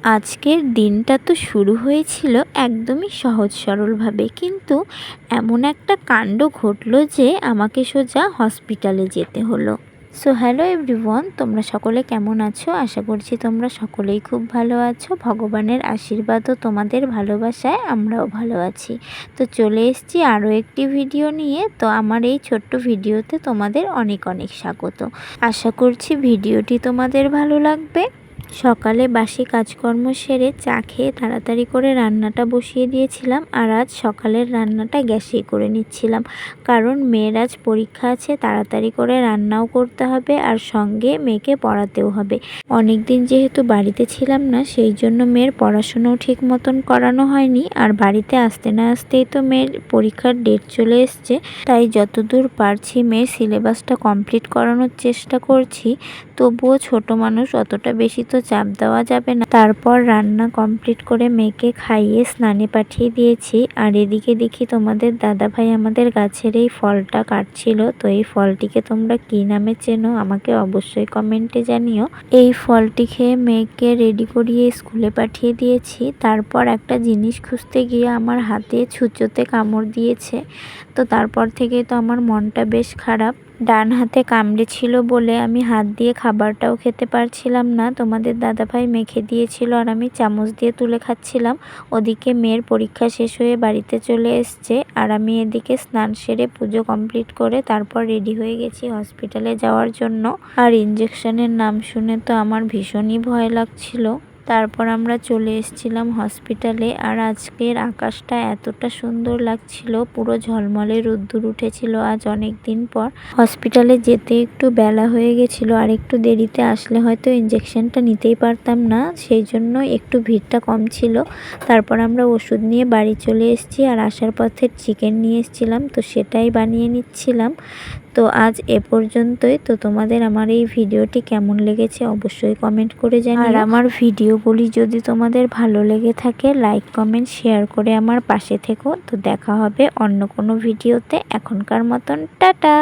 আজকের দিনটা তো শুরু হয়েছিল একদমই সহজ সরলভাবে, কিন্তু এমন একটা কাণ্ড ঘটলো যে আমাকে সোজা হসপিটালে যেতে হলো। সো হ্যালো এভরিওয়ান, তোমরা সকলে কেমন আছো? আশা করছি তোমরা সকলেই খুব ভালো আছো। ভগবানের আশীর্বাদ ও তোমাদের ভালোবাসায় আমরাও ভালো আছি। তো চলে এসেছি আরও একটি ভিডিও নিয়ে। তো আমার এই ছোট্ট ভিডিওতে তোমাদের অনেক অনেক স্বাগত। আশা করছি ভিডিওটি তোমাদের ভালো লাগবে। সকালে বাসি কাজকর্ম সেরে চা খেয়ে তাড়াতাড়ি করে রান্নাটা বসিয়ে দিয়েছিলাম। আর আজ সকালের রান্নাটা গ্যাসেই করে নিচ্ছিলাম, কারণ মেয়ের আজ পরীক্ষা আছে, তাড়াতাড়ি করে রান্নাও করতে হবে আর সঙ্গে মেয়েকে পড়াতেও হবে। অনেক দিন যেহেতু বাড়িতে ছিলাম না, সেই জন্য মেয়ের পড়াশুনোও ঠিক মতন করানো হয়নি। আর বাড়িতে আসতে না আসতেই তো মেয়ের পরীক্ষার ডেট চলে এসছে, তাই যতদূর পারছি মেয়ের সিলেবাসটা কমপ্লিট করানোর চেষ্টা করছি। তবুও ছোট মানুষ, অতটা বেশি তো চাপ দেওয়া যাবে না। তারপর রান্না কমপ্লিট করে মেয়েকে খাইয়ে স্নানে পাঠিয়ে দিয়েছি। আর এদিকে দেখি তোমাদের দাদাভাই আমাদের গাছের এই ফলটা কাটছিল। তো এই ফলটিকে তোমরা কি নামে চেনো আমাকে অবশ্যই কমেন্টে জানিও। এই ফলটি খেয়ে মেয়েকে রেডি করিয়ে স্কুলে পাঠিয়ে দিয়েছি। তারপর একটা জিনিস খুঁজতে গিয়ে আমার হাতে ছুঁচোতে কামড় দিয়েছে। তো তারপর থেকে তো আমার মনটা বেশ খারাপ। ডান হাতে কামড়েছিল বলে আমি হাত দিয়ে খাবারটাও খেতে পারছিলাম না। তোমাদের দাদাভাই মেখে দিয়েছিল আর আমি চামচ দিয়ে তুলে খাচ্ছিলাম। ওদিকে মেয়ের পরীক্ষা শেষ হয়ে বাড়িতে চলে এসছে, আর আমি এদিকে স্নান সেরে পুজো কমপ্লিট করে তারপর রেডি হয়ে গেছি হসপিটালে যাওয়ার জন্য। আর ইঞ্জেকশনের নাম শুনে তো আমার ভীষণই ভয় লাগছিল। তারপর আমরা চলে এসেছিলাম হসপিটালে। আর আজকের আকাশটা এতটা সুন্দর লাগছিল, পুরো ঝলমলে রোদ্দুর উঠেছিল আজ অনেক দিন পর। হসপিটালে যেতে একটু বেলা হয়ে গেছিলো, আর একটু দেরিতে আসলে হয়তো ইঞ্জেকশনটা নিতেই পারতাম না, সেই জন্য একটু ভিড়টা কম ছিল। তারপর আমরা ওষুধ নিয়ে বাড়ি চলে এসেছি। আর আসার পথে চিকেন নিয়ে এসেছিলাম, তো সেটাই বানিয়ে নিচ্ছিলাম। তো আজ এ পর্যন্তই। তো তোমাদের আমার এই ভিডিওটি কেমন লেগেছে অবশ্যই কমেন্ট করে জানিও। আর আমার ভিডিওগুলি যদি তোমাদের ভালো লেগে থাকে, লাইক কমেন্ট শেয়ার করে আমার পাশে থেকো। তো দেখা হবে অন্য কোনো ভিডিওতে। এখনকার মতন টাটা।